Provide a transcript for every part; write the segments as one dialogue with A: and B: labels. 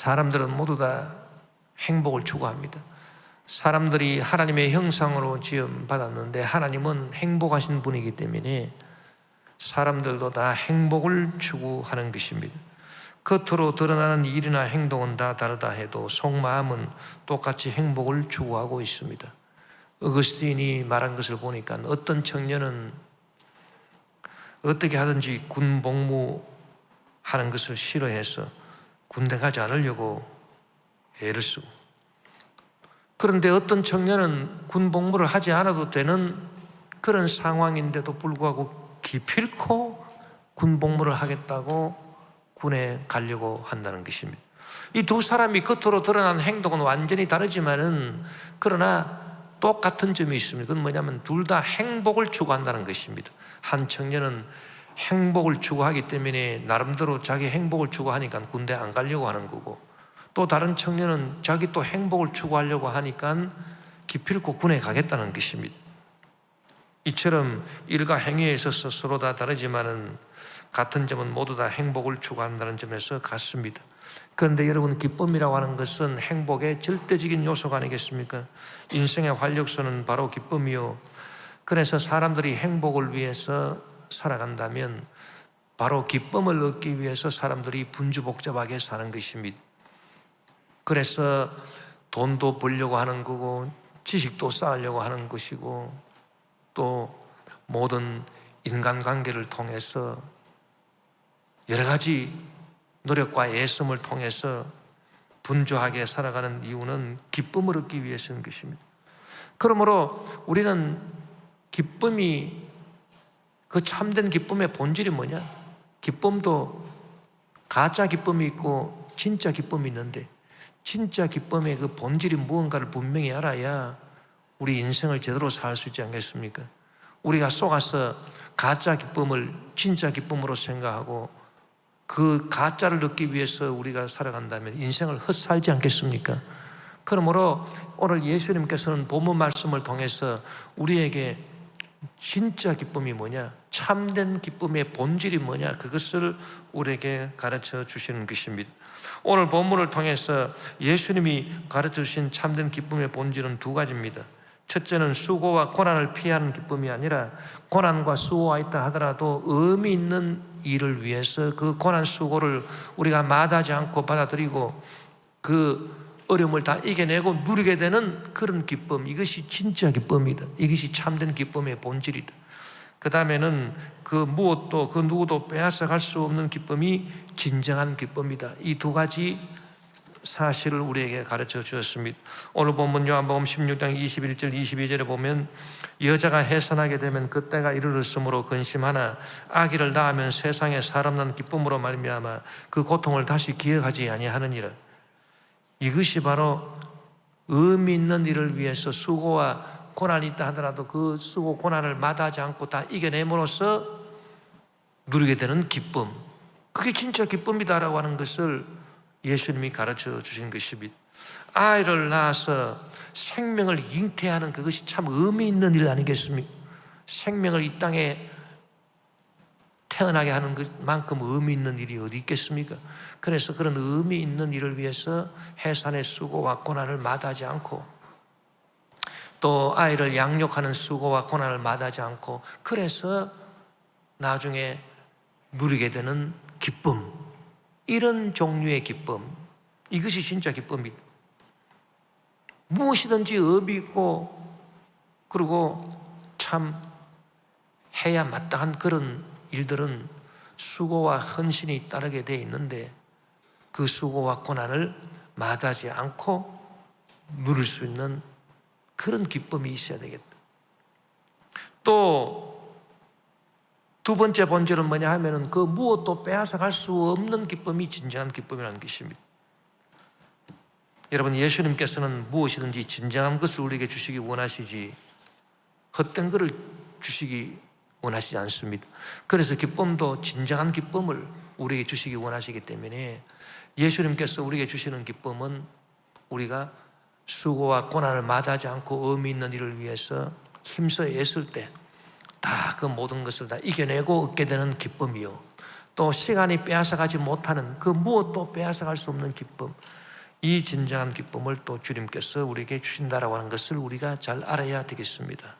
A: 사람들은 모두 다 행복을 추구합니다. 사람들이 하나님의 형상으로 지음받았는데 하나님은 행복하신 분이기 때문에 사람들도 다 행복을 추구하는 것입니다. 겉으로 드러나는 일이나 행동은 다 다르다 해도 속마음은 똑같이 행복을 추구하고 있습니다. 어거스틴이 말한 것을 보니까 어떤 청년은 어떻게 하든지 군 복무하는 것을 싫어해서 군대 가지 않으려고 애를 쓰고, 그런데 어떤 청년은 군 복무를 하지 않아도 되는 그런 상황인데도 불구하고 기필코 군 복무를 하겠다고 군에 가려고 한다는 것입니다. 이 두 사람이 겉으로 드러난 행동은 완전히 다르지만은 그러나 똑같은 점이 있습니다. 그건 뭐냐면 둘 다 행복을 추구한다는 것입니다. 한 청년은 행복을 추구하기 때문에 나름대로 자기 행복을 추구하니까 군대 안 가려고 하는 거고, 또 다른 청년은 자기 또 행복을 추구하려고 하니까 기필코 군에 가겠다는 것입니다. 이처럼 일과 행위에 있어서 서로 다 다르지만은 같은 점은 모두 다 행복을 추구한다는 점에서 같습니다. 그런데 여러분, 기쁨이라고 하는 것은 행복의 절대적인 요소가 아니겠습니까? 인생의 활력소는 바로 기쁨이요, 그래서 사람들이 행복을 위해서 살아간다면 바로 기쁨을 얻기 위해서 사람들이 분주복잡하게 사는 것입니다. 그래서 돈도 벌려고 하는 거고 지식도 쌓으려고 하는 것이고 또 모든 인간관계를 통해서 여러 가지 노력과 애씀을 통해서 분주하게 살아가는 이유는 기쁨을 얻기 위해서인 것입니다. 그러므로 우리는 기쁨이, 그 참된 기쁨의 본질이 뭐냐? 기쁨도 가짜 기쁨이 있고 진짜 기쁨이 있는데 진짜 기쁨의 그 본질이 무언가를 분명히 알아야 우리 인생을 제대로 살 수 있지 않겠습니까? 우리가 속아서 가짜 기쁨을 진짜 기쁨으로 생각하고 그 가짜를 얻기 위해서 우리가 살아간다면 인생을 헛살지 않겠습니까? 그러므로 오늘 예수님께서는 본문 말씀을 통해서 우리에게 진짜 기쁨이 뭐냐, 참된 기쁨의 본질이 뭐냐, 그것을 우리에게 가르쳐 주시는 것입니다. 오늘 본문을 통해서 예수님이 가르쳐 주신 참된 기쁨의 본질은 두 가지입니다. 첫째는 수고와 고난을 피하는 기쁨이 아니라 고난과 수고가 있다 하더라도 의미 있는 일을 위해서 그 고난 수고를 우리가 마다하지 않고 받아들이고 그 어려움을 다 이겨내고 누리게 되는 그런 기쁨, 이것이 진짜 기쁨이다. 이것이 참된 기쁨의 본질이다. 그 다음에는 그 무엇도 그 누구도 빼앗아갈 수 없는 기쁨이 진정한 기쁨이다. 이 두 가지 사실을 우리에게 가르쳐 주었습니다. 오늘 본문 요한복음 16장 21절 22절에 보면 여자가 해산하게 되면 그때가 이르렀으므로 근심하나 아기를 낳으면 세상에 사람 난 기쁨으로 말미암아 그 고통을 다시 기억하지 아니하느니라. 이것이 바로 의미 있는 일을 위해서 수고와 고난이 있다 하더라도 그 수고 고난을 마다하지 않고 다 이겨냄으로써 누리게 되는 기쁨, 그게 진짜 기쁨이다라고 하는 것을 예수님이 가르쳐 주신 것입니다. 아이를 낳아서 생명을 잉태하는 그것이 참 의미 있는 일 아니겠습니까? 생명을 이 땅에 태어나게 하는 것만큼 의미 있는 일이 어디 있겠습니까? 그래서 그런 의미 있는 일을 위해서 해산의 수고와 고난을 마다하지 않고 또 아이를 양육하는 수고와 고난을 마다하지 않고 그래서 나중에 누리게 되는 기쁨, 이런 종류의 기쁨, 이것이 진짜 기쁨입니다. 무엇이든지 의미 있고 그리고 참 해야 마땅한 그런 일들은 수고와 헌신이 따르게 되어 있는데 그 수고와 고난을 마다하지 않고 누릴 수 있는 그런 기쁨이 있어야 되겠다. 또 두 번째 본질은 뭐냐 하면은 그 무엇도 빼앗아갈 수 없는 기쁨이 진정한 기쁨이라는 것입니다. 여러분, 예수님께서는 무엇이든지 진정한 것을 우리에게 주시기 원하시지 헛된 것을 주시기 원하시지 않습니다. 그래서 기쁨도 진정한 기쁨을 우리에게 주시기 원하시기 때문에 예수님께서 우리에게 주시는 기쁨은 우리가 수고와 고난을 마다하지 않고 의미 있는 일을 위해서 힘써 애쓸 때 다 그 모든 것을 다 이겨내고 얻게 되는 기쁨이요, 또 시간이 빼앗아가지 못하는 그 무엇도 빼앗아갈 수 없는 기쁨, 이 진정한 기쁨을 또 주님께서 우리에게 주신다라고 하는 것을 우리가 잘 알아야 되겠습니다.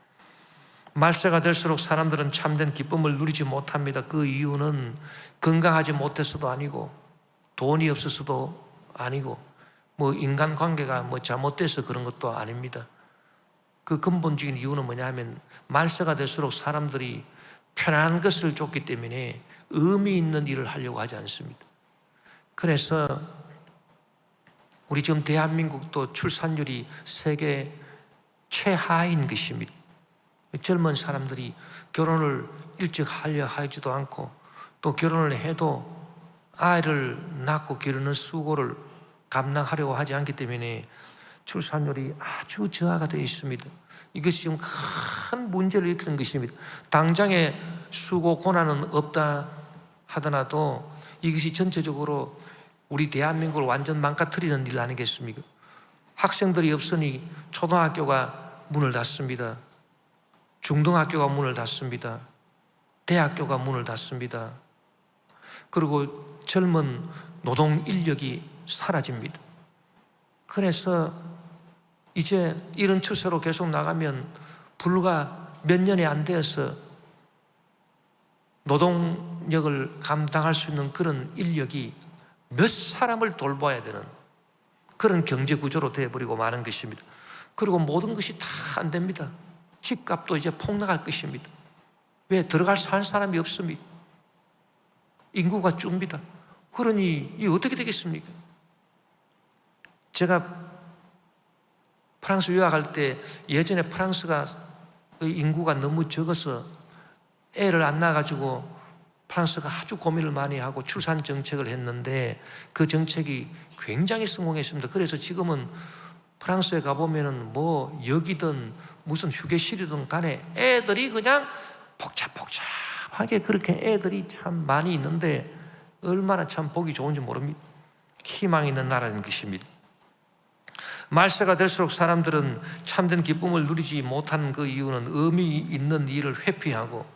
A: 말세가 될수록 사람들은 참된 기쁨을 누리지 못합니다. 그 이유는 건강하지 못해서도 아니고 돈이 없어서도 아니고 뭐 인간관계가 뭐 잘못돼서 그런 것도 아닙니다. 그 근본적인 이유는 뭐냐 하면 말세가 될수록 사람들이 편안한 것을 쫓기 때문에 의미 있는 일을 하려고 하지 않습니다. 그래서 우리 지금 대한민국도 출산율이 세계 최하인 것입니다. 젊은 사람들이 결혼을 일찍 하려 하지도 않고 또 결혼을 해도 아이를 낳고 기르는 수고를 감당하려고 하지 않기 때문에 출산율이 아주 저하가 되어 있습니다. 이것이 지금 큰 문제를 일으키는 것입니다. 당장에 수고 고난은 없다 하더라도 이것이 전체적으로 우리 대한민국을 완전 망가뜨리는 일 아니겠습니까? 학생들이 없으니 초등학교가 문을 닫습니다. 중등학교가 문을 닫습니다. 대학교가 문을 닫습니다. 그리고 젊은 노동 인력이 사라집니다. 그래서 이제 이런 추세로 계속 나가면 불과 몇 년이 안 되어서 노동력을 감당할 수 있는 그런 인력이 몇 사람을 돌봐야 되는 그런 경제 구조로 되어버리고 마는 것입니다. 그리고 모든 것이 다 안 됩니다. 집값도 이제 폭락할 것입니다. 왜? 들어갈 살 사람이 없습니다. 인구가 줍니다. 그러니 이게 어떻게 되겠습니까? 제가 프랑스 유학할 때 예전에 프랑스가 인구가 너무 적어서 애를 안 낳아가지고 프랑스가 아주 고민을 많이 하고 출산 정책을 했는데 그 정책이 굉장히 성공했습니다. 그래서 지금은 프랑스에 가보면은 뭐 여기든 무슨 휴게실이든 간에 애들이 그냥 복잡하게 그렇게 애들이 참 많이 있는데 얼마나 참 보기 좋은지 모릅니다. 희망이 있는 나라는 것입니다. 말세가 될수록 사람들은 참된 기쁨을 누리지 못하는 그 이유는 의미 있는 일을 회피하고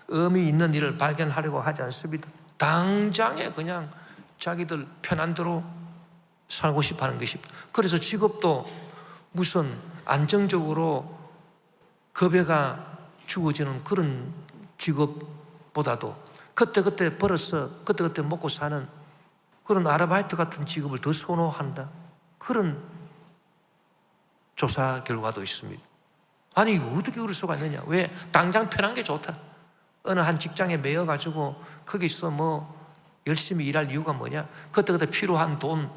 A: 의미 있는 일을 발견하려고 하지 않습니다. 당장에 그냥 자기들 편한 대로 살고 싶어 하는 것입니다. 그래서 직업도 무슨 안정적으로 급여가 주어지는 그런 직업보다도 그때그때 벌어서 그때그때 먹고 사는 그런 아르바이트 같은 직업을 더 선호한다. 그런 조사 결과도 있습니다. 아니 이거 어떻게 그럴 수가 있느냐. 왜? 당장 편한 게 좋다. 어느 한 직장에 매여가지고 거기서 뭐 열심히 일할 이유가 뭐냐. 그때그때 필요한 돈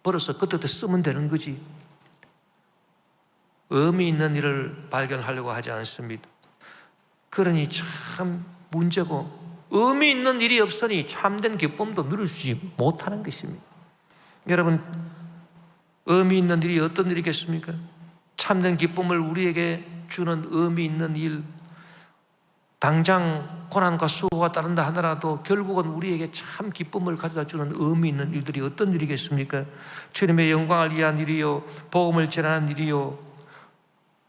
A: 벌어서 그때그때 쓰면 되는 거지. 의미 있는 일을 발견하려고 하지 않습니다. 그러니 참 문제고 의미 있는 일이 없으니 참된 기쁨도 누리지 못하는 것입니다. 여러분 의미 있는 일이 어떤 일이겠습니까? 참된 기쁨을 우리에게 주는 의미 있는 일, 당장 고난과 수고가 따른다 하더라도 결국은 우리에게 참 기쁨을 가져다 주는 의미 있는 일들이 어떤 일이겠습니까? 주님의 영광을 위한 일이요, 복음을 전하는 일이요,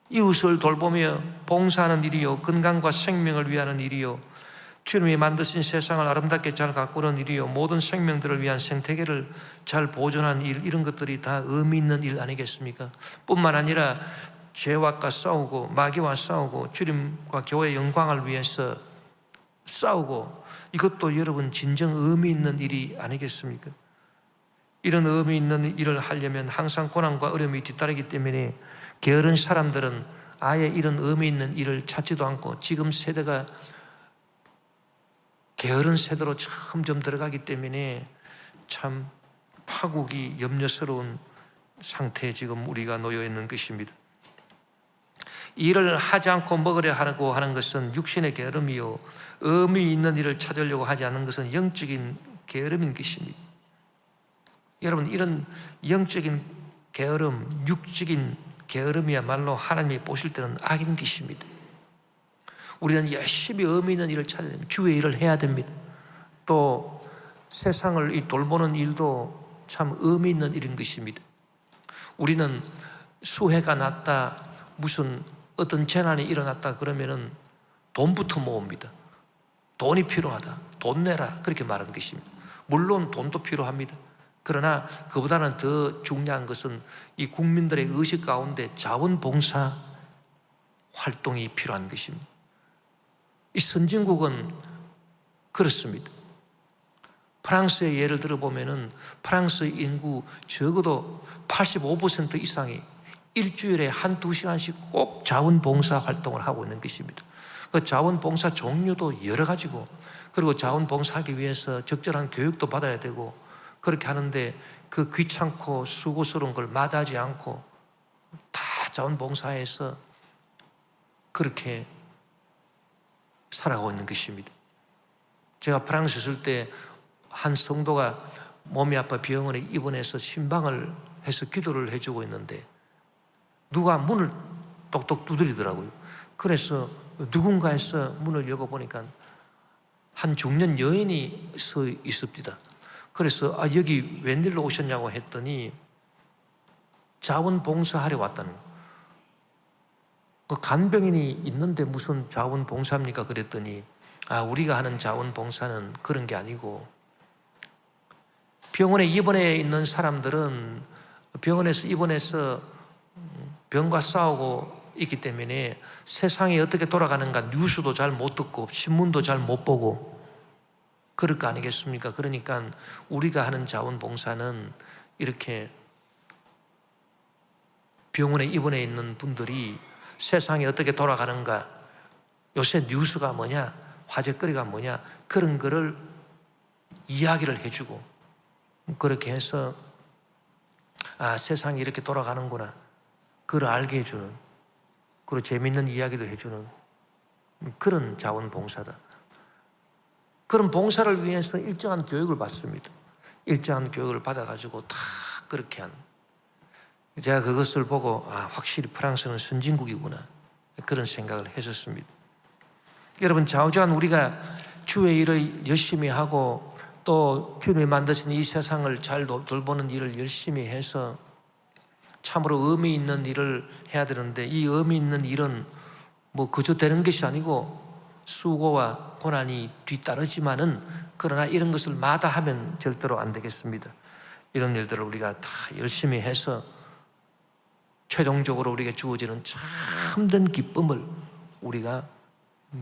A: 이웃을 돌보며 봉사하는 일이요, 건강과 생명을 위하는 일이요, 주님이 만드신 세상을 아름답게 잘 가꾸는 일이요, 모든 생명들을 위한 생태계를 잘 보존하는 일, 이런 것들이 다 의미 있는 일 아니겠습니까? 뿐만 아니라 죄와 싸우고 마귀와 싸우고 주님과 교회의 영광을 위해서 싸우고, 이것도 여러분 진정 의미 있는 일이 아니겠습니까? 이런 의미 있는 일을 하려면 항상 고난과 어려움이 뒤따르기 때문에 게으른 사람들은 아예 이런 의미 있는 일을 찾지도 않고 지금 세대가 게으른 세대로 점점 들어가기 때문에 참 파국이 염려스러운 상태에 지금 우리가 놓여 있는 것입니다. 일을 하지 않고 먹으려 하고 하는 것은 육신의 게으름이요, 의미 있는 일을 찾으려고 하지 않는 것은 영적인 게으름인 것입니다. 여러분 이런 영적인 게으름, 육적인 게으름이야말로 하나님이 보실 때는 악인 것입니다. 우리는 열심히 의미 있는 일을 찾아야 됩니다. 주의 일을 해야 됩니다. 또 세상을 돌보는 일도 참 의미 있는 일인 것입니다. 우리는 수해가 났다, 무슨 어떤 재난이 일어났다 그러면은 돈부터 모읍니다. 돈이 필요하다. 돈 내라 그렇게 말하는 것입니다. 물론 돈도 필요합니다. 그러나 그보다는 더 중요한 것은 이 국민들의 의식 가운데 자원봉사 활동이 필요한 것입니다. 이 선진국은 그렇습니다. 프랑스의 예를 들어보면은 프랑스 인구 적어도 85% 이상이 일주일에 한두 시간씩 꼭 자원봉사 활동을 하고 있는 것입니다. 그 자원봉사 종류도 여러 가지고, 그리고 자원봉사하기 위해서 적절한 교육도 받아야 되고, 그렇게 하는데 그 귀찮고 수고스러운 걸 마다하지 않고 다 자원봉사해서 그렇게 살아가고 있는 것입니다. 제가 프랑스 있을 때 한 성도가 몸이 아파 병원에 입원해서 신방을 해서 기도를 해주고 있는데 누가 문을 똑똑 두드리더라고요. 그래서 누군가에서 문을 열어보니까 한 중년 여인이 서 있습니다. 그래서 여기 웬일로 오셨냐고 했더니 자원봉사하러 왔다는 거예요. 그 간병인이 있는데 무슨 자원봉사입니까? 그랬더니 우리가 하는 자원봉사는 그런 게 아니고, 병원에 입원해 있는 사람들은 병원에서 입원해서 병과 싸우고 있기 때문에 세상이 어떻게 돌아가는가 뉴스도 잘 못 듣고 신문도 잘 못 보고 그럴 거 아니겠습니까? 그러니까 우리가 하는 자원봉사는 이렇게 병원에 입원해 있는 분들이 세상이 어떻게 돌아가는가, 요새 뉴스가 뭐냐, 화제거리가 뭐냐, 그런 거를 이야기를 해주고, 그렇게 해서 세상이 이렇게 돌아가는구나 그걸 알게 해주는, 그리고 재밌는 이야기도 해주는 그런 자원봉사다. 그런 봉사를 위해서 일정한 교육을 받습니다. 일정한 교육을 받아가지고 다 그렇게 한, 제가 그것을 보고 확실히 프랑스는 선진국이구나 그런 생각을 했었습니다. 여러분, 좌우지간 우리가 주의 일을 열심히 하고 또 주님이 만드신 이 세상을 잘 돌보는 일을 열심히 해서 참으로 의미 있는 일을 해야 되는데, 이 의미 있는 일은 뭐 그저 되는 것이 아니고 수고와 고난이 뒤따르지만은, 그러나 이런 것을 마다하면 절대로 안 되겠습니다. 이런 일들을 우리가 다 열심히 해서 최종적으로 우리에게 주어지는 참된 기쁨을 우리가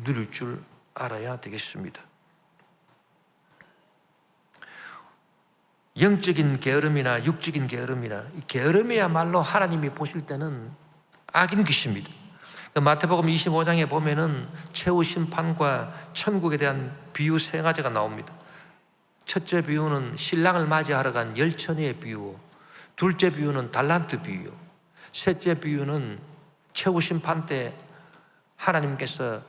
A: 누릴 줄 알아야 되겠습니다. 영적인 게으름이나 육적인 게으름이나, 이 게으름이야말로 하나님이 보실 때는 악인 것입니다. 마태복음 25장에 보면은 최후 심판과 천국에 대한 비유 3가지가 나옵니다. 첫째 비유는 신랑을 맞이하러 간 열처녀의 비유, 둘째 비유는 달란트 비유, 셋째 비유는 최후 심판 때 하나님께서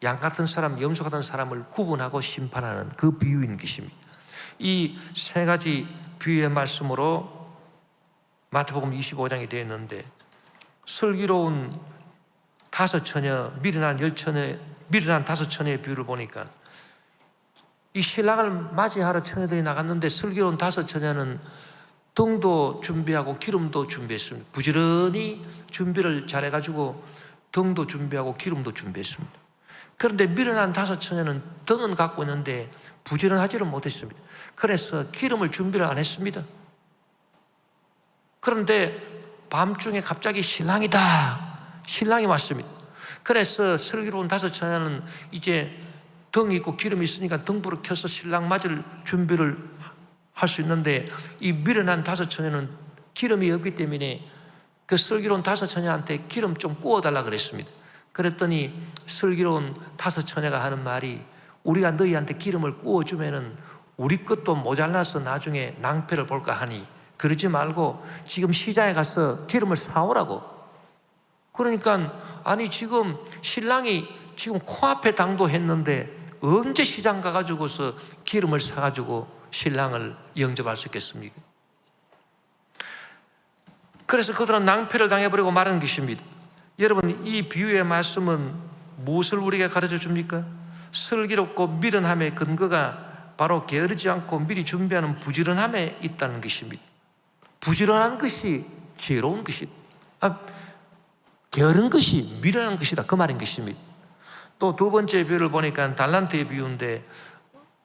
A: 양 같은 사람, 염소 같은 사람을 구분하고 심판하는 그 비유인 것입니다. 이 3가지 비유의 말씀으로 마태복음 25장이 되어 있는데, 슬기로운 5처녀, 미련한 10처녀, 미련한 5처녀의 비유를 보니까 이 신랑을 맞이하러 처녀들이 나갔는데 슬기로운 5처녀는 등도 준비하고 기름도 준비했습니다. 부지런히 준비를 잘해가지고 등도 준비하고 기름도 준비했습니다. 그런데 미련한 5처녀는 등은 갖고 있는데 부지런하지를 못했습니다. 그래서 기름을 준비를 안 했습니다. 그런데 밤중에 갑자기 신랑이 왔습니다. 그래서 슬기로운 5처녀는 이제 등 있고 기름이 있으니까 등불을 켜서 신랑 맞을 준비를 할 수 있는데, 이 미련한 5처녀는 기름이 없기 때문에 그 슬기로운 5처녀한테 기름 좀 구워달라 그랬습니다. 그랬더니 슬기로운 5처녀가 하는 말이, 우리가 너희한테 기름을 구워주면은 우리 것도 모자라서 나중에 낭패를 볼까 하니 그러지 말고 지금 시장에 가서 기름을 사오라고. 그러니까 지금 신랑이 지금 코앞에 당도했는데 언제 시장 가가지고서 기름을 사가지고 신랑을 영접할 수 있겠습니까? 그래서 그들은 낭패를 당해버리고 말하는 것입니다. 여러분, 이 비유의 말씀은 무엇을 우리에게 가르쳐 줍니까? 슬기롭고 미련함의 근거가 바로 게으르지 않고 미리 준비하는 부지런함에 있다는 것입니다. 부지런한 것이 지혜로운 것이다. 게으른 것이 미련한 것이다, 그 말인 것입니다. 또 두 번째 비유를 보니까 달란트의 비유인데,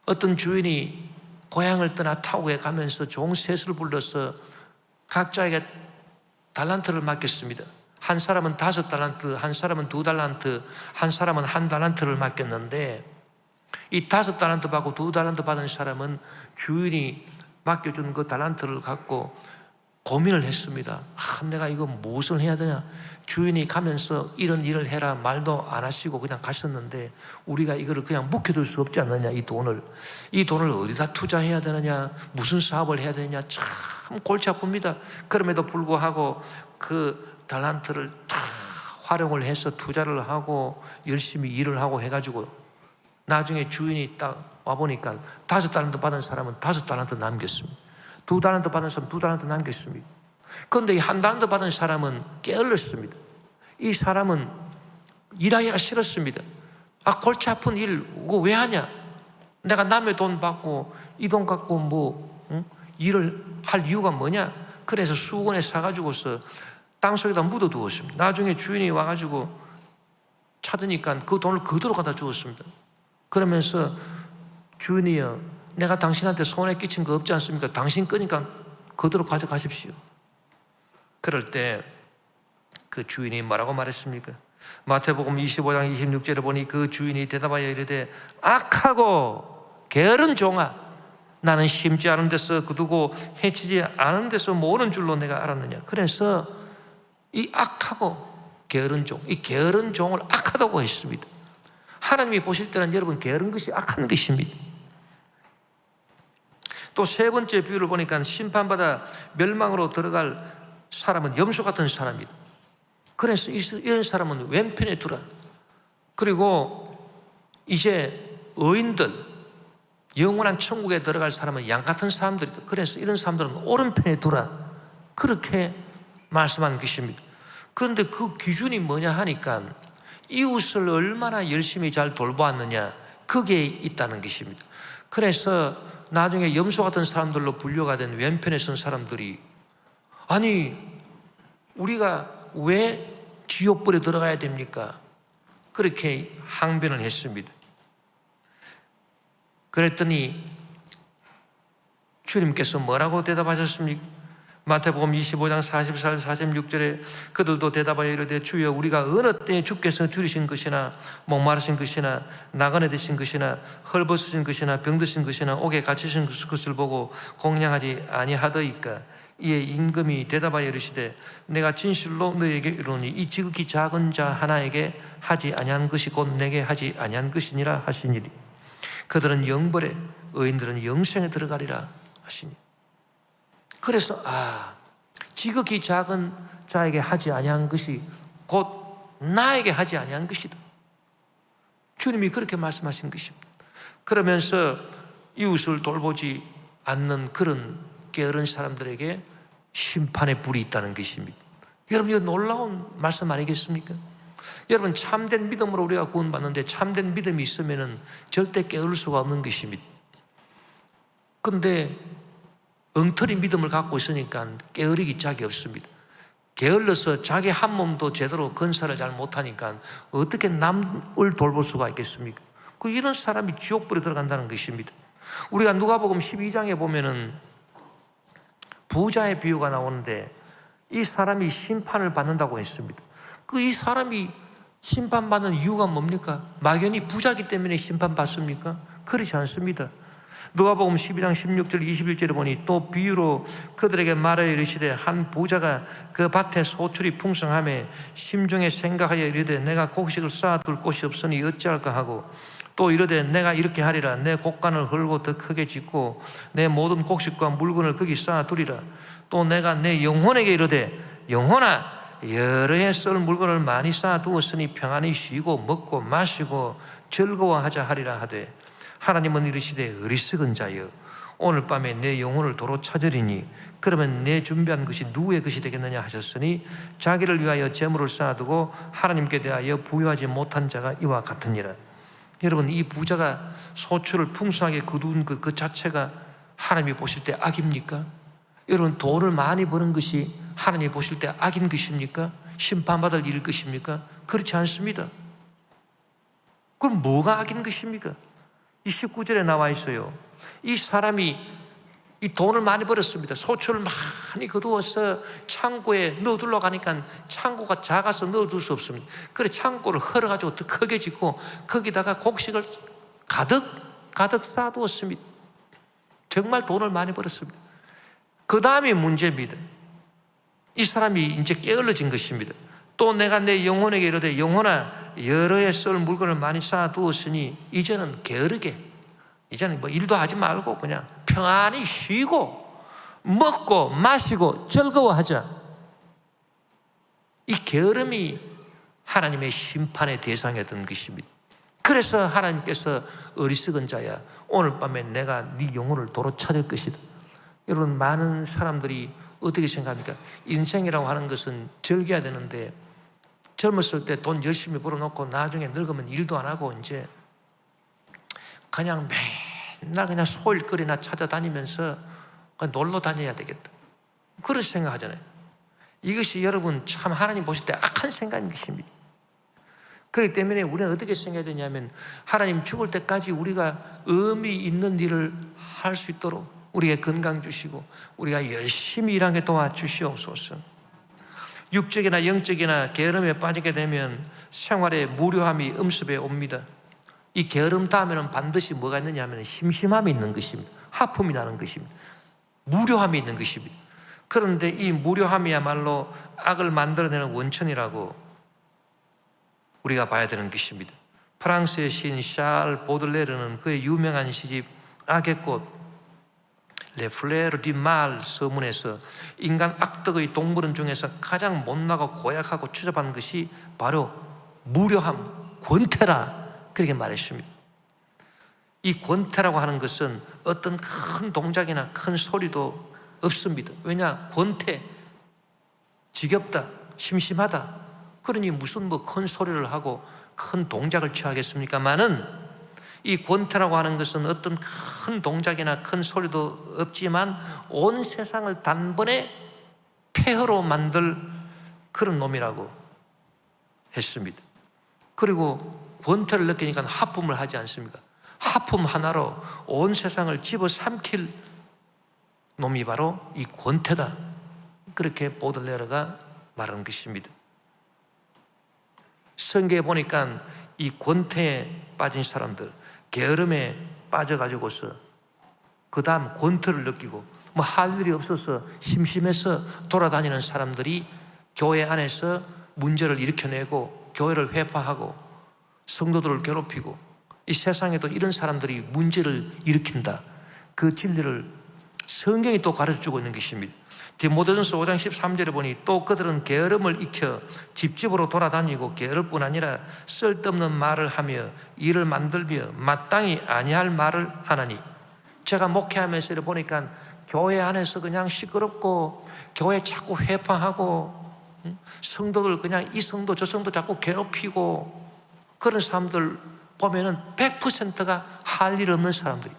A: 어떤 주인이 고향을 떠나 타국에 가면서 좋은 셋을 불러서 각자에게 달란트를 맡겼습니다. 한 사람은 5달란트, 한 사람은 2달란트, 한 사람은 1달란트를 맡겼는데, 이 5달란트 받고 2달란트 받은 사람은 주인이 맡겨준 그 달란트를 갖고 고민을 했습니다. 내가 이거 무엇을 해야 되냐? 주인이 가면서 이런 일을 해라 말도 안 하시고 그냥 가셨는데, 우리가 이거를 그냥 묵혀둘 수 없지 않느냐? 이 돈을 어디다 투자해야 되느냐? 무슨 사업을 해야 되느냐? 참 골치 아픕니다. 그럼에도 불구하고 그 달란트를 다 활용을 해서 투자를 하고 열심히 일을 하고 해가지고 나중에 주인이 딱 와보니까 5달란트 받은 사람은 5달란트 남겼습니다. 2달란트 받은 사람은 2달란트 남겼습니다. 그런데 이 1달란트 받은 사람은 게을렀습니다. 이 사람은 일하기가 싫었습니다. 골치 아픈 일 이거 왜 하냐? 내가 남의 돈 받고 이 돈 갖고 일을 할 이유가 뭐냐? 그래서 수건에 사가지고서 땅속에다 묻어두었습니다. 나중에 주인이 와가지고 찾으니까 그 돈을 그대로 갖다 주었습니다. 그러면서 주인이여, 내가 당신한테 손해 끼친 거 없지 않습니까? 당신 거니까 그대로 가져가십시오. 그럴 때 그 주인이 뭐라고 말했습니까? 마태복음 25장 26절에 보니 그 주인이 대답하여 이르되 악하고 게으른 종아, 나는 심지 않은 데서 거두고 해치지 않은 데서 모으는 줄로 내가 알았느냐. 그래서 이 악하고 게으른 종, 이 게으른 종을 악하다고 했습니다. 하나님이 보실 때는 여러분 게으른 것이 악한 것입니다. 또 세 번째 비유를 보니까 심판받아 멸망으로 들어갈 사람은 염소 같은 사람이다. 그래서 이런 사람은 왼편에 두라. 그리고 이제 의인들, 영원한 천국에 들어갈 사람은 양 같은 사람들이다. 그래서 이런 사람들은 오른편에 두라. 그렇게 말씀한 것입니다. 그런데 그 기준이 뭐냐 하니까 이웃을 얼마나 열심히 잘 돌보았느냐, 그게 있다는 것입니다. 그래서 나중에 염소 같은 사람들로 분류가 된 왼편에 선 사람들이, 아니 우리가 왜 지옥불에 들어가야 됩니까? 그렇게 항변을 했습니다. 그랬더니 주님께서 뭐라고 대답하셨습니까? 마태복음 25장 44, 46절에 그들도 대답하여 이르되 주여, 우리가 어느 때에 주께서 줄이신 것이나 목마르신 것이나 나그네 되신 것이나 헐벗으신 것이나 병드신 것이나 옥에 갇히신 것을 보고 공양하지 아니하더이까? 이에 임금이 대답하여 이르시되 내가 진실로 너에게 이르노니 이 지극히 작은 자 하나에게 하지 아니한 것이 곧 내게 하지 아니한 것이니라 하시니리. 그들은 영벌에, 의인들은 영생에 들어가리라 하시니. 그래서 지극히 작은 자에게 하지 아니한 것이 곧 나에게 하지 아니한 것이다. 주님이 그렇게 말씀하신 것입니다. 그러면서 이웃을 돌보지 않는 그런 게으른 사람들에게 심판의 불이 있다는 것입니다. 여러분, 이거 놀라운 말씀 아니겠습니까? 여러분, 참된 믿음으로 우리가 구원받는데 참된 믿음이 있으면 절대 게으를 수가 없는 것입니다. 그런데 엉터리 믿음을 갖고 있으니까 게으르기 짝이 없습니다. 게을러서 자기 한 몸도 제대로 건사를 잘 못하니까 어떻게 남을 돌볼 수가 있겠습니까? 이런 사람이 지옥불에 들어간다는 것입니다. 우리가 누가복음 12장에 보면은 부자의 비유가 나오는데 이 사람이 심판을 받는다고 했습니다. 이 사람이 심판받는 이유가 뭡니까? 막연히 부자기 때문에 심판받습니까? 그렇지 않습니다. 누가복음 12장 16절 21절에 보니 또 비유로 그들에게 말하여 이르시되 한 부자가 그 밭에 소출이 풍성하매 심중에 생각하여 이르되 내가 곡식을 쌓아둘 곳이 없으니 어찌할까 하고 또 이르되 내가 이렇게 하리라. 내 곡간을 헐고 더 크게 짓고 내 모든 곡식과 물건을 거기 쌓아두리라. 또 내가 내 영혼에게 이르되 영혼아, 여러 해 쓸 물건을 많이 쌓아두었으니 평안히 쉬고 먹고 마시고 즐거워하자 하리라 하되 하나님은 이르시되 어리석은 자여, 오늘 밤에 내 영혼을 도로 찾으리니 그러면 내 준비한 것이 누구의 것이 되겠느냐 하셨으니 자기를 위하여 재물을 쌓아두고 하나님께 대하여 부유하지 못한 자가 이와 같으니라. 여러분, 이 부자가 소출을 풍성하게 거둔 그 자체가 하나님이 보실 때 악입니까? 여러분, 돈을 많이 버는 것이 하나님이 보실 때 악인 것입니까? 심판받을 일일 것입니까? 그렇지 않습니다. 그럼 뭐가 악인 것입니까? 29절에 나와 있어요. 이 사람이 이 돈을 많이 벌었습니다. 소출을 많이 거두어서 창고에 넣어두려고 하니까 창고가 작아서 넣어둘 수 없습니다. 그래서 창고를 헐어가지고 더 크게 짓고 거기다가 곡식을 가득 쌓아두었습니다. 정말 돈을 많이 벌었습니다. 그 다음이 문제입니다. 이 사람이 이제 게을러진 것입니다. 또 내가 내 영혼에게 이르되 영혼아 여러 해 쓸 물건을 많이 쌓아두었으니 이제는 게으르게, 이제는 뭐 일도 하지 말고 그냥 평안히 쉬고 먹고 마시고 즐거워하자. 이 게으름이 하나님의 심판의 대상이었던 것입니다. 그래서 하나님께서 어리석은 자야 오늘 밤에 내가 네 영혼을 도로 찾을 것이다. 여러분, 많은 사람들이 어떻게 생각합니까? 인생이라고 하는 것은 즐겨야 되는데 젊었을 때 돈 열심히 벌어놓고 나중에 늙으면 일도 안 하고 이제 그냥 맨날 그냥 소일거리나 찾아다니면서 그냥 놀러 다녀야 되겠다, 그런 생각하잖아요. 이것이 여러분 참 하나님 보실 때 악한 생각인 것입니다. 그렇기 때문에 우리는 어떻게 생각해야 되냐면 하나님 죽을 때까지 우리가 의미 있는 일을 할 수 있도록 우리에게 건강 주시고 우리가 열심히 일하게 도와주시옵소서. 육적이나 영적이나 게으름에 빠지게 되면 생활에 무료함이 음습에 옵니다. 이 게으름 다음에는 반드시 뭐가 있느냐 하면 심심함이 있는 것입니다. 하품이 나는 것입니다. 무료함이 있는 것입니다. 그런데 이 무료함이야말로 악을 만들어내는 원천이라고 우리가 봐야 되는 것입니다. 프랑스의 시인 샤를 보들레르는 그의 유명한 시집 악의 꽃 레 플레르 디 말 서문에서 인간 악덕의 동물원 중에서 가장 못나고 고약하고 추잡한 것이 바로 무료함, 권태라, 그렇게 말했습니다. 이 권태라고 하는 것은 어떤 큰 동작이나 큰 소리도 없습니다. 왜냐? 권태, 지겹다, 심심하다, 그러니 무슨 뭐 큰 소리를 하고 큰 동작을 취하겠습니까마는 이 권태라고 하는 것은 어떤 큰 동작이나 큰 소리도 없지만 온 세상을 단번에 폐허로 만들 그런 놈이라고 했습니다. 그리고 권태를 느끼니까 하품을 하지 않습니까? 하품 하나로 온 세상을 집어삼킬 놈이 바로 이 권태다, 그렇게 보들레르가 말하는 것입니다. 성경에 보니까 이 권태에 빠진 사람들, 게으름에 빠져가지고서 그 다음 권태를 느끼고 뭐 할 일이 없어서 심심해서 돌아다니는 사람들이 교회 안에서 문제를 일으켜내고 교회를 회파하고 성도들을 괴롭히고 이 세상에도 이런 사람들이 문제를 일으킨다, 그 진리를 성경이 또 가르쳐주고 있는 것입니다. 디모데전서 5장 13절에 보니 또 그들은 게으름을 익혀 집집으로 돌아다니고 게으를 뿐 아니라 쓸데없는 말을 하며 일을 만들며 마땅히 아니할 말을 하나니. 제가 목회하면서 보니까 교회 안에서 그냥 시끄럽고 교회 자꾸 회파하고 성도들 그냥 이 성도 저 성도 자꾸 괴롭히고 그런 사람들 보면은 100%가 할 일 없는 사람들이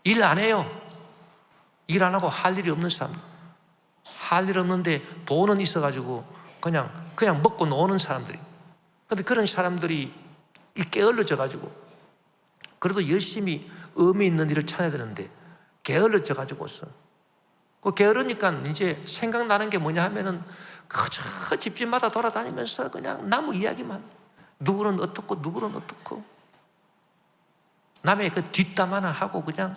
A: 일 안 해요. 일 안 하고 할 일이 없는 사람, 할 일 없는데 돈은 있어가지고 그냥 먹고 노는 사람들이. 그런데 그런 사람들이 게을러져가지고 그래도 열심히 의미 있는 일을 찾아야 되는데 게을러져가지고서 그 게으르니까 이제 생각나는 게 뭐냐 하면은 그저 집집마다 돌아다니면서 그냥 나무 이야기만, 누구는 어떻고 누구는 어떻고 남의 그 뒷담 하나 하고 그냥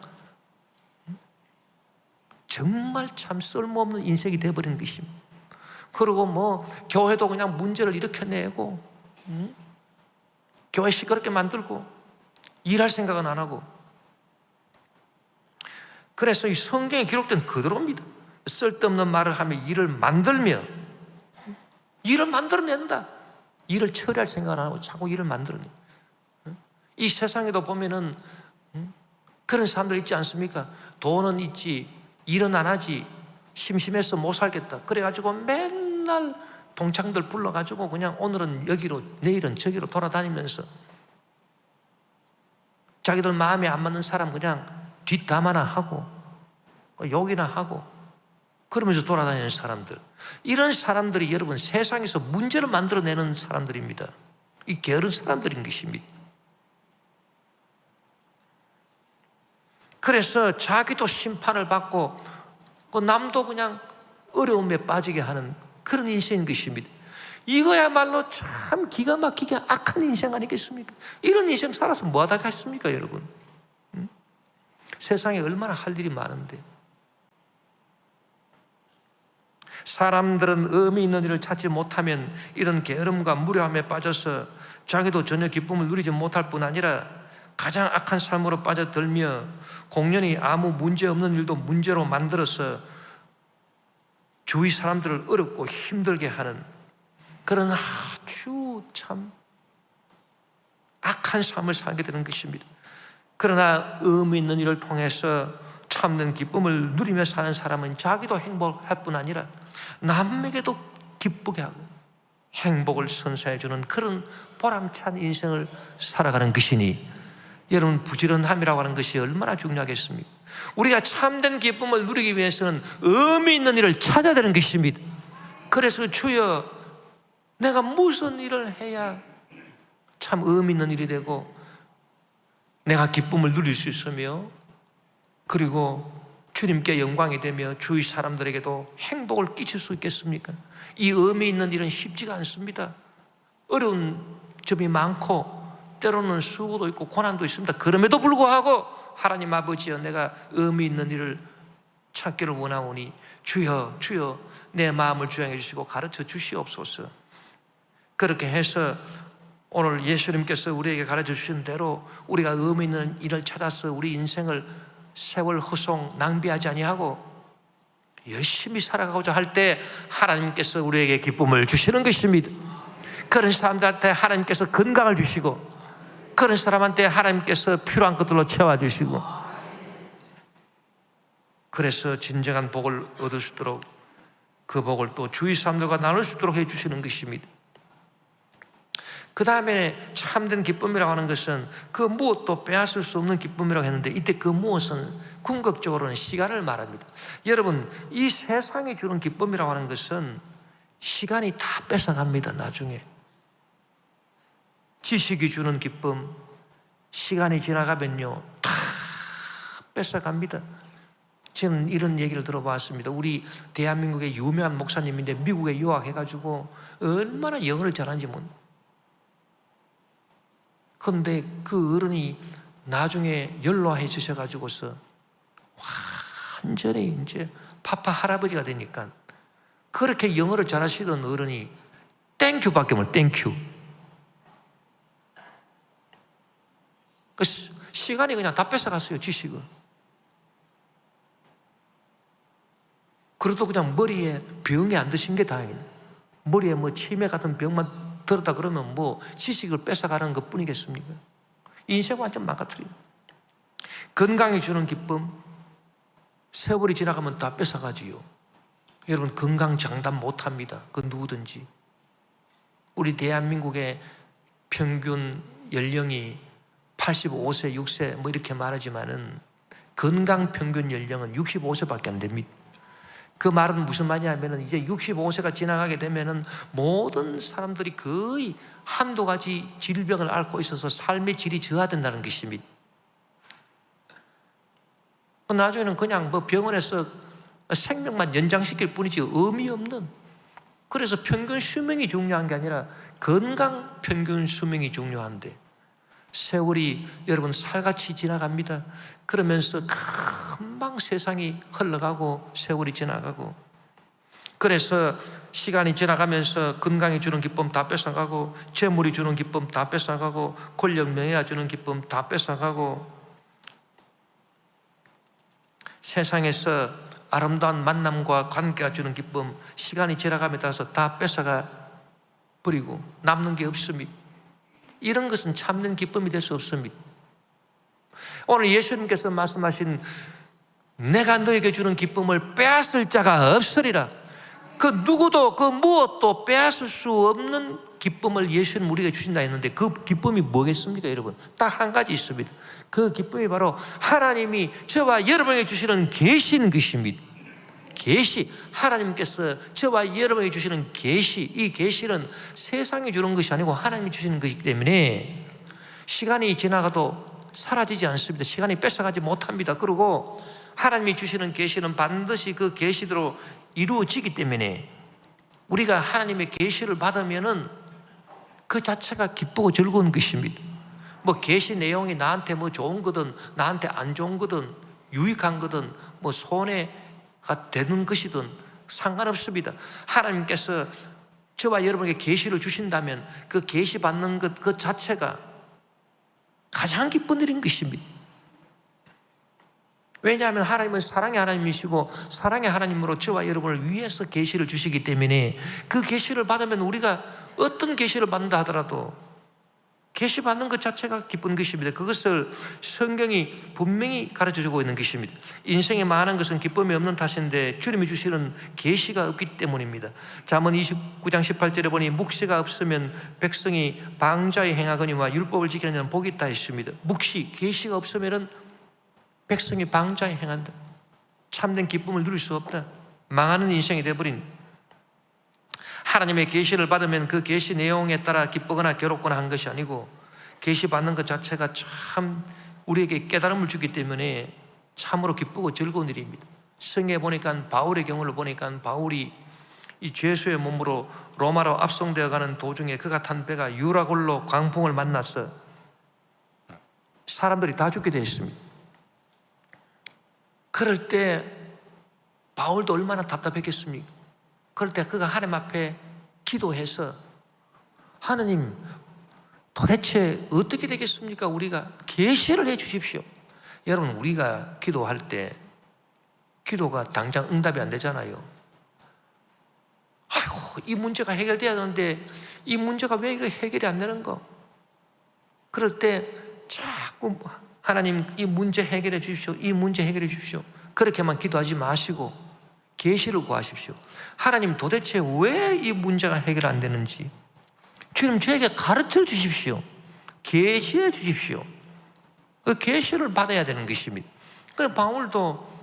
A: 정말 참 쓸모없는 인생이 되어버리는 것입니다. 그리고 뭐 교회도 그냥 문제를 일으켜내고 교회 시끄럽게 만들고 일할 생각은 안 하고. 그래서 이 성경에 기록된 그대로입니다. 쓸데없는 말을 하며 일을 만들며, 일을 만들어낸다. 일을 처리할 생각을 안 하고 자꾸 일을 만들어내. 이 세상에도 보면은 그런 사람들 있지 않습니까? 돈은 있지 일은 안 하지, 심심해서 못 살겠다, 그래가지고 맨날 동창들 불러가지고 그냥 오늘은 여기로 내일은 저기로 돌아다니면서 자기들 마음에 안 맞는 사람 그냥 뒷담 하나 하고 욕이나 하고 그러면서 돌아다니는 사람들, 이런 사람들이 여러분 세상에서 문제를 만들어내는 사람들입니다. 이 게으른 사람들인 것입니다. 그래서 자기도 심판을 받고 그 남도 그냥 어려움에 빠지게 하는 그런 인생인 것입니다. 이거야말로 참 기가 막히게 악한 인생 아니겠습니까? 이런 인생 살아서 뭐 하다 갔습니까, 여러분? 세상에 얼마나 할 일이 많은데. 사람들은 의미 있는 일을 찾지 못하면 이런 게으름과 무료함에 빠져서 자기도 전혀 기쁨을 누리지 못할 뿐 아니라 가장 악한 삶으로 빠져들며 공연히 아무 문제 없는 일도 문제로 만들어서 주위 사람들을 어렵고 힘들게 하는 그런 아주 참 악한 삶을 살게 되는 것입니다. 그러나 의미 있는 일을 통해서 참는 기쁨을 누리며 사는 사람은 자기도 행복할 뿐 아니라 남에게도 기쁘게 하고 행복을 선사해 주는 그런 보람찬 인생을 살아가는 것이니 여러분, 부지런함이라고 하는 것이 얼마나 중요하겠습니까? 우리가 참된 기쁨을 누리기 위해서는 의미 있는 일을 찾아야 되는 것입니다. 그래서 주여, 내가 무슨 일을 해야 참 의미 있는 일이 되고 내가 기쁨을 누릴 수 있으며 그리고 주님께 영광이 되며 주위 사람들에게도 행복을 끼칠 수 있겠습니까? 이 의미 있는 일은 쉽지가 않습니다. 어려운 점이 많고 때로는 수고도 있고 고난도 있습니다. 그럼에도 불구하고 하나님 아버지여, 내가 의미 있는 일을 찾기를 원하오니 주여, 주여 내 마음을 주양해 주시고 가르쳐 주시옵소서. 그렇게 해서 오늘 예수님께서 우리에게 가르쳐 주신 대로 우리가 의미 있는 일을 찾아서 우리 인생을 세월 허송 낭비하지 아니하고 열심히 살아가고자 할 때 하나님께서 우리에게 기쁨을 주시는 것입니다. 그런 사람들한테 하나님께서 건강을 주시고 그런 사람한테 하나님께서 필요한 것들로 채워주시고 그래서 진정한 복을 얻을 수 있도록 그 복을 또 주위 사람들과 나눌 수 있도록 해주시는 것입니다. 그 다음에 참된 기쁨이라고 하는 것은 그 무엇도 빼앗을 수 없는 기쁨이라고 했는데 이때 그 무엇은 궁극적으로는 시간을 말합니다. 여러분, 이 세상이 주는 기쁨이라고 하는 것은 시간이 다 뺏어갑니다. 나중에 지식이 주는 기쁨, 시간이 지나가면요 다 뺏어갑니다. 저는 이런 얘기를 들어봤습니다. 우리 대한민국의 유명한 목사님인데 미국에 유학해가지고 얼마나 영어를 잘하는지 모릅니다. 그런데 그 어른이 나중에 연로해지셔가지고서 완전히 이제 파파 할아버지가 되니까 그렇게 영어를 잘하시던 어른이 땡큐밖에 못 땡큐. 그 시간이 그냥 다 뺏어갔어요, 지식을. 그래도 그냥 머리에 병이 안 드신 게 다행이네. 머리에 뭐 치매 같은 병만 들었다 그러면 뭐 지식을 뺏어가는 것 뿐이겠습니까? 인생 완전 망가뜨려요. 건강이 주는 기쁨, 세월이 지나가면 다 뺏어가지요. 여러분, 건강 장담 못합니다. 그 누구든지. 우리 대한민국의 평균 연령이 85세, 6세 뭐 이렇게 말하지만은 건강 평균 연령은 65세밖에 안 됩니다. 그 말은 무슨 말이냐면은 이제 65세가 지나가게 되면은 모든 사람들이 거의 한두 가지 질병을 앓고 있어서 삶의 질이 저하된다는 것입니다. 나중에는 그냥 뭐 병원에서 생명만 연장시킬 뿐이지 의미 없는, 그래서 평균 수명이 중요한 게 아니라 건강 평균 수명이 중요한데 세월이 여러분 살같이 지나갑니다. 그러면서 금방 세상이 흘러가고 세월이 지나가고, 그래서 시간이 지나가면서 건강이 주는 기쁨 다 뺏어가고 재물이 주는 기쁨 다 뺏어가고 권력 명예가 주는 기쁨 다 뺏어가고 세상에서 아름다운 만남과 관계가 주는 기쁨 시간이 지나감에 따라서 다 뺏어가 버리고 남는 게 없습니다. 이런 것은 참는 기쁨이 될 수 없습니다. 오늘 예수님께서 말씀하신 내가 너에게 주는 기쁨을 빼앗을 자가 없으리라. 그 누구도 그 무엇도 빼앗을 수 없는 기쁨을 예수님 우리에게 주신다 했는데 그 기쁨이 뭐겠습니까, 여러분? 딱 한 가지 있습니다. 그 기쁨이 바로 하나님이 저와 여러분에게 주시는 계시인 것입니다. 계시, 하나님께서 저와 여러분에게 주시는 계시, 이 계시는 세상이 주는 것이 아니고 하나님이 주시는 것이기 때문에 시간이 지나가도 사라지지 않습니다. 시간이 뺏어가지 못합니다. 그리고 하나님이 주시는 계시는 반드시 그 계시대로 이루어지기 때문에 우리가 하나님의 계시를 받으면은 그 자체가 기쁘고 즐거운 것입니다. 뭐 계시 내용이 나한테 뭐 좋은 거든 나한테 안 좋은 거든 유익한 거든 뭐 손해가 되는 것이든 상관없습니다. 하나님께서 저와 여러분에게 계시를 주신다면 그 계시 받는 것 그 자체가 가장 기쁜 일인 것입니다. 왜냐하면 하나님은 사랑의 하나님이시고 사랑의 하나님으로 저와 여러분을 위해서 계시를 주시기 때문에 그 계시를 받으면 우리가 어떤 계시를 받는다 하더라도 계시 받는 것 자체가 기쁜 것입니다. 그것을 성경이 분명히 가르쳐주고 있는 것입니다. 인생에 많은 것은 기쁨이 없는 탓인데 주님이 주시는 계시가 없기 때문입니다. 잠언 29장 18절에 보니 묵시가 없으면 백성이 방자에 행하거니와 율법을 지키는 자는 복이 있다 했습니다. 묵시, 계시가 없으면 백성이 방자에 행한다. 참된 기쁨을 누릴 수 없다. 망하는 인생이 되어버린. 하나님의 계시를 받으면 그 계시 내용에 따라 기쁘거나 괴롭거나 한 것이 아니고 계시 받는 것 자체가 참 우리에게 깨달음을 주기 때문에 참으로 기쁘고 즐거운 일입니다. 성경에 보니까 바울의 경우를 보니까 바울이 이 죄수의 몸으로 로마로 압송되어 가는 도중에 그가 탄 배가 유라굴로 광풍을 만나서 사람들이 다 죽게 되었습니다. 그럴 때 바울도 얼마나 답답했겠습니까? 그럴 때 그가 하나님 앞에 기도해서 하나님 도대체 어떻게 되겠습니까? 우리가 계시를 해 주십시오. 여러분 우리가 기도할 때 기도가 당장 응답이 안 되잖아요. 아이고 이 문제가 해결돼야 되는데 이 문제가 왜 해결이 안 되는 거? 그럴 때 자꾸 하나님 이 문제 해결해 주십시오. 이 문제 해결해 주십시오. 그렇게만 기도하지 마시고 계시를 구하십시오. 하나님 도대체 왜 이 문제가 해결 안 되는지 주님 저에게 가르쳐 주십시오. 계시해 주십시오. 그 계시를 받아야 되는 것입니다. 그래서 바울도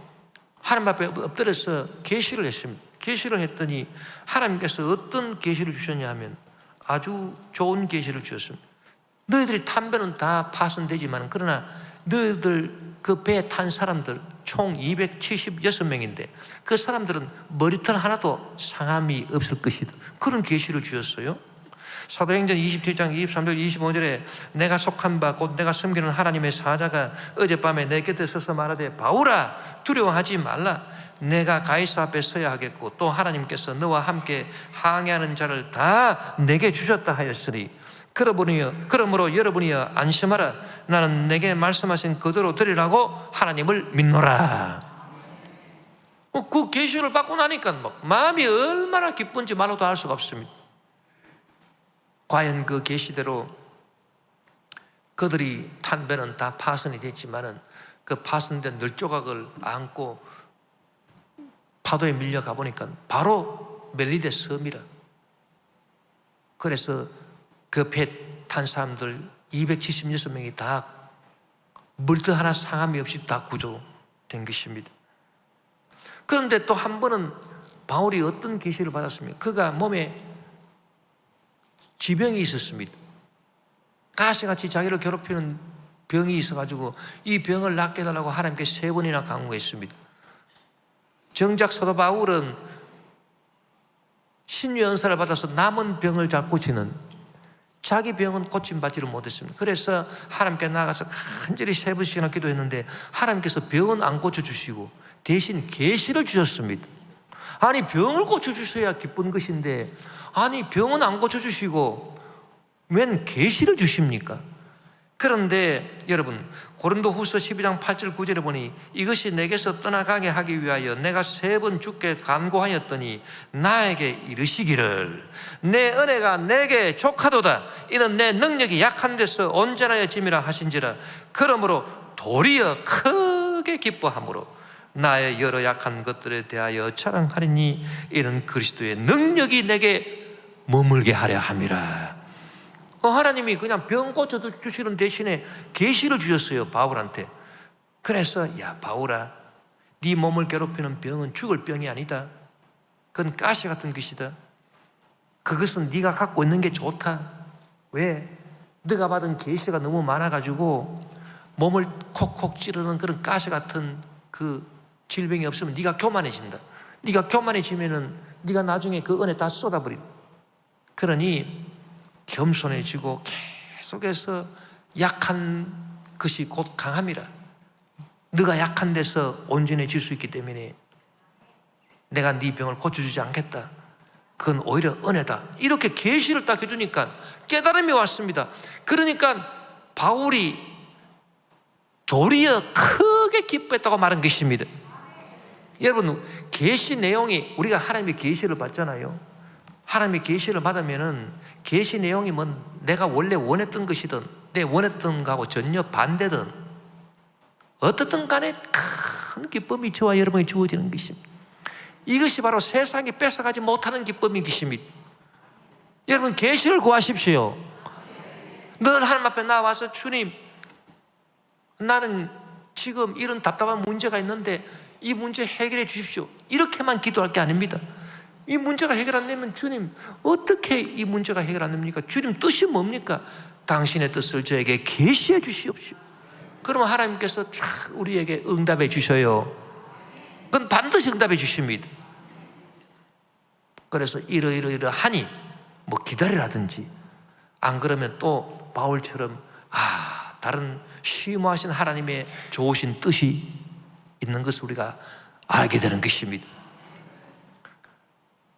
A: 하나님 앞에 엎드려서 계시를 했습니다. 계시를 했더니 하나님께서 어떤 계시를 주셨냐 하면 아주 좋은 계시를 주셨습니다. 너희들이 탄 배는 다 파손되지만 그러나 너희들 그 배에 탄 사람들 총 276명인데 그 사람들은 머리털 하나도 상함이 없을 것이다. 그런 계시를 주셨어요. 사도행전 27장 23절 25절에 내가 속한 바 곧 내가 섬기는 하나님의 사자가 어젯밤에 내 곁에 서서 말하되 바울아 두려워하지 말라. 내가 가이사 앞에 서야 하겠고 또 하나님께서 너와 함께 항해하는 자를 다 내게 주셨다 하였으니 그러므로 여러분이여 안심하라. 나는 내게 말씀하신 그대로 드리라고 하나님을 믿노라. 그 계시를 받고 나니까 마음이 얼마나 기쁜지 말로도 알 수가 없습니다. 과연 그 계시대로 그들이 탄 배는 다 파손이 됐지만은 그 파손된 널조각을 안고 파도에 밀려가 보니까 바로 멜리데 섬이라. 그래서 그 배 탄 사람들 276명이 다 물도 하나 상함이 없이 다 구조된 것입니다. 그런데 또 한 번은 바울이 어떤 계시를 받았습니까? 그가 몸에 지병이 있었습니다. 가시같이 자기를 괴롭히는 병이 있어가지고 이 병을 낫게 해달라고 하나님께 3번이나 간구했습니다. 정작 사도 바울은 신유의 은사를 받아서 남은 병을 잘 고치는 자기 병은 고침받지를 못했습니다. 그래서 하나님께 나가서 간절히 3번씩이나 기도했는데 하나님께서 병은 안 고쳐주시고 대신 계시를 주셨습니다. 아니 병을 고쳐주셔야 기쁜 것인데 아니 병은 안 고쳐주시고 웬 계시를 주십니까? 그런데 여러분 고린도후서 12장 8절 9절에 보니 이것이 내게서 떠나가게 하기 위하여 내가 3번 주께 간구하였더니 나에게 이르시기를 내 은혜가 내게 족하도다. 이는 내 능력이 약한 데서 온전하여 짐이라 하신지라. 그러므로 도리어 크게 기뻐함으로 나의 여러 약한 것들에 대하여 자랑하리니 이는 그리스도의 능력이 내게 머물게 하려 함이라. 하나님이 그냥 병 고쳐주시는 대신에 계시를 주셨어요, 바울한테. 그래서 야 바울아, 네 몸을 괴롭히는 병은 죽을 병이 아니다. 그건 가시 같은 것이다. 그것은 네가 갖고 있는 게 좋다. 왜? 네가 받은 계시가 너무 많아가지고 몸을 콕콕 찌르는 그런 가시 같은 그 질병이 없으면 네가 교만해진다. 네가 교만해지면은 네가 나중에 그 은혜 다 쏟아버린다. 그러니 겸손해지고 계속해서 약한 것이 곧 강함이라. 네가 약한 데서 온전해질 수 있기 때문에 내가 네 병을 고쳐주지 않겠다. 그건 오히려 은혜다. 이렇게 계시를 딱 해주니까 깨달음이 왔습니다. 그러니까 바울이 도리어 크게 기뻐했다고 말한 것입니다. 여러분, 계시 내용이, 우리가 하나님의 계시를 받잖아요. 하나님의 계시를 받으면은 계시 내용이 뭐 내가 원래 원했던 것이든 내 원했던 거하고 전혀 반대든 어떻든 간에 큰 기쁨이 저와 여러분이 주어지는 것입니다. 이것이 바로 세상이 뺏어가지 못하는 기쁨인 것입니다. 여러분, 계시를 구하십시오. 늘 하나님 앞에 나와서 주님, 나는 지금 이런 답답한 문제가 있는데 이 문제 해결해 주십시오. 이렇게만 기도할 게 아닙니다. 이 문제가 해결 안 되면 주님, 어떻게 이 문제가 해결 안 됩니까? 주님 뜻이 뭡니까? 당신의 뜻을 저에게 계시해 주시옵시오. 그러면 하나님께서 쫙 우리에게 응답해 주셔요. 그건 반드시 응답해 주십니다. 그래서 이러하니 뭐 기다리라든지, 안 그러면 또 바울처럼 다른 심오하신 하나님의 좋으신 뜻이 있는 것을 우리가 알게 되는 것입니다.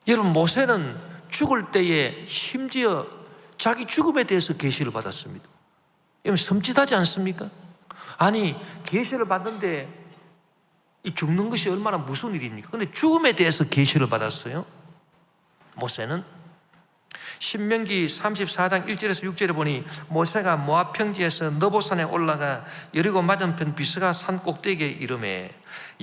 A: 여러분, 모세는 죽을 때에 심지어 자기 죽음에 대해서 계시를 받았습니다. 여러분, 섬찟하지 않습니까? 아니, 계시를 받는데 이 죽는 것이 얼마나 무서운 일입니까? 근데 죽음에 대해서 계시를 받았어요. 모세는 신명기 34장 1절에서 6절에 보니 모세가 모압 평지에서 너보산에 올라가 여리고 맞은편 비스가 산 꼭대기에 이르매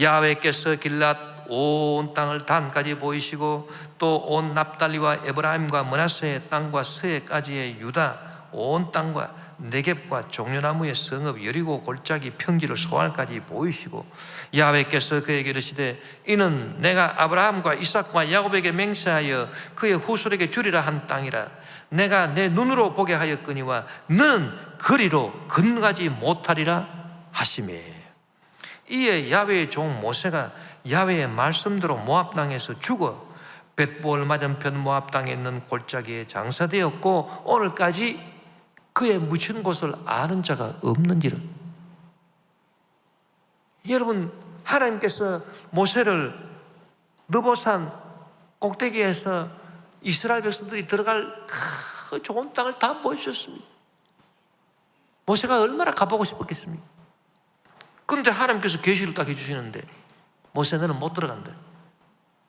A: 야훼께서 길랏 온 땅을 단까지 보이시고 또 온 납달리와 에브라임과 므낫세의 땅과 서해까지의 유다 온 땅과 네겝과 종려나무의 성읍 여리고 골짜기 평지를 소알까지 보이시고 야훼께서 그에게 이르시되 이는 내가 아브라함과 이삭과 야곱에게 맹세하여 그의 후손에게 주리라 한 땅이라. 내가 내 눈으로 보게 하였거니와 너는 그리로 건너가지 못하리라 하시매. 이에 야훼의 종 모세가 야훼의 말씀대로 모압 땅에서 죽어 벳볼 맞은편 모압 땅에 있는 골짜기에 장사되었고 오늘까지 그의 묻힌 곳을 아는 자가 없는지라. 여러분, 하나님께서 모세를 느보산 꼭대기에서 이스라엘 백성들이 들어갈 그 좋은 땅을 다 보여주셨습니다. 모세가 얼마나 가보고 싶었겠습니까? 그런데 하나님께서 계시를 딱 해주시는데 모세, 너는 못 들어간다.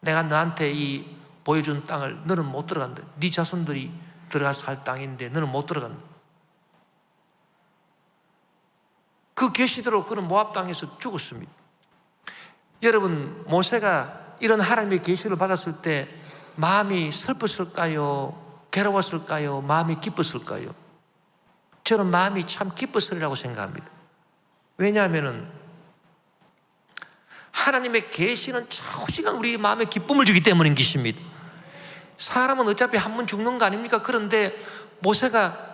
A: 내가 너한테 이 보여준 땅을 너는 못 들어간다. 네 자손들이 들어가서 살 땅인데 너는 못 들어간다. 그 계시대로 그는 모압 땅에서 죽었습니다. 여러분, 모세가 이런 하나님의 계시를 받았을 때 마음이 슬펐을까요? 괴로웠을까요? 마음이 기뻤을까요? 저는 마음이 참 기뻤으리라고 생각합니다. 왜냐하면 하나님의 계시는 좌우지간 우리 마음에 기쁨을 주기 때문인 것입니다. 사람은 어차피 한 번 죽는 거 아닙니까? 그런데 모세가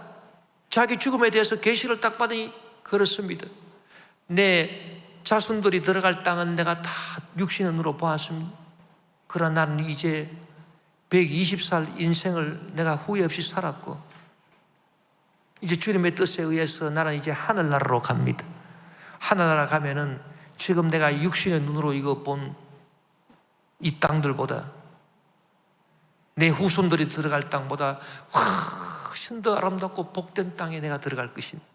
A: 자기 죽음에 대해서 계시를 딱 받으니 그렇습니다. 내 자손들이 들어갈 땅은 내가 다 육신의 눈으로 보았습니다. 그러나 나는 이제 120살 인생을 내가 후회 없이 살았고 이제 주님의 뜻에 의해서 나는 이제 하늘나라로 갑니다. 하늘나라 가면은 지금 내가 육신의 눈으로 이거 본 이 땅들보다 내 후손들이 들어갈 땅보다 훨씬 더 아름답고 복된 땅에 내가 들어갈 것입니다.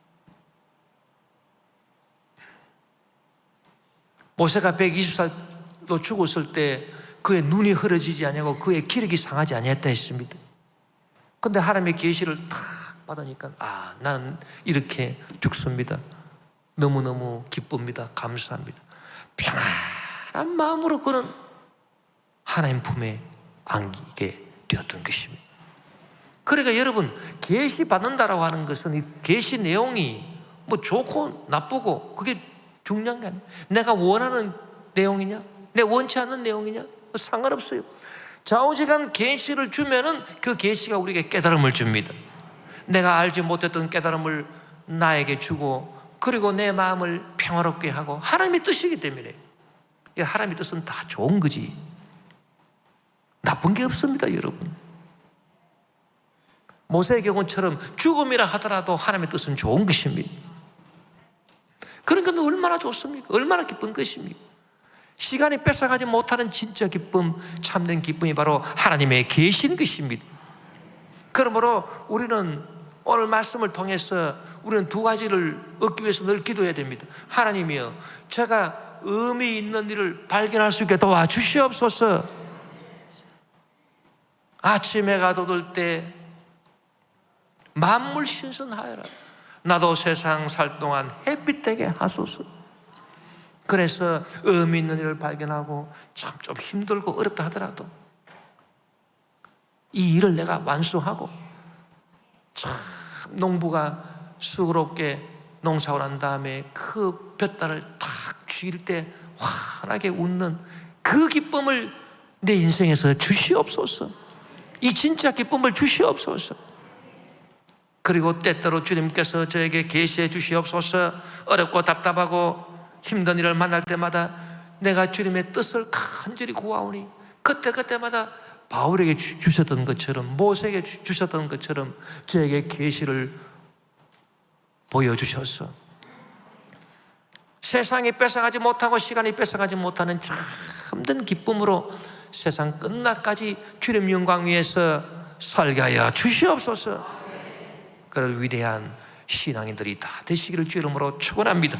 A: 모세가 120살로 죽었을 때 그의 눈이 흐려지지 아니하고 그의 기력이 상하지 아니했다 했습니다. 그런데 하나님의 계시를 탁 받으니까 나는 이렇게 죽습니다. 너무너무 기쁩니다. 감사합니다. 평안한 마음으로 그는 하나님 품에 안기게 되었던 것입니다. 그러니까 여러분, 계시 받는다라고 하는 것은 이 계시 내용이 뭐 좋고 나쁘고 그게 중요한 게 아니에요. 내가 원하는 내용이냐, 내가 원치 않는 내용이냐 상관없어요. 좌우지간 계시를 주면은 그 계시가 우리에게 깨달음을 줍니다. 내가 알지 못했던 깨달음을 나에게 주고 그리고 내 마음을 평화롭게 하고 하나님의 뜻이기 때문에, 이 하나님의 뜻은 다 좋은 거지 나쁜 게 없습니다, 여러분. 모세의 경우처럼 죽음이라 하더라도 하나님의 뜻은 좋은 것입니다. 그러니까 얼마나 좋습니까? 얼마나 기쁜 것입니까? 시간이 뺏어가지 못하는 진짜 기쁨, 참된 기쁨이 바로 하나님의 계신 것입니다. 그러므로 우리는 오늘 말씀을 통해서 우리는 두 가지를 얻기 위해서 늘 기도해야 됩니다. 하나님이여, 제가 의미 있는 일을 발견할 수 있게 도와주시옵소서. 아침 해가 돋을 때 만물 신선하여라. 나도 세상 살 동안 햇빛 되게 하소서. 그래서 의미 있는 일을 발견하고 참 좀 힘들고 어렵다 하더라도 이 일을 내가 완수하고 참 농부가 수고롭게 농사를 한 다음에 그 볕달을 탁 쥐일 때 환하게 웃는 그 기쁨을 내 인생에서 주시옵소서. 이 진짜 기쁨을 주시옵소서. 그리고 때때로 주님께서 저에게 계시해 주시옵소서. 어렵고 답답하고 힘든 일을 만날 때마다 내가 주님의 뜻을 간절히 구하오니 그때마다 바울에게 주셨던 것처럼, 모세에게 주셨던 것처럼 저에게 계시를 보여주셔서 세상이 뺏어가지 못하고 시간이 뺏어가지 못하는 참된 기쁨으로 세상 끝날까지 주님 영광 위에서 살게 하여 주시옵소서. 그럴 위대한 신앙인들이 다 되시기를 주 이름으로 축원합니다.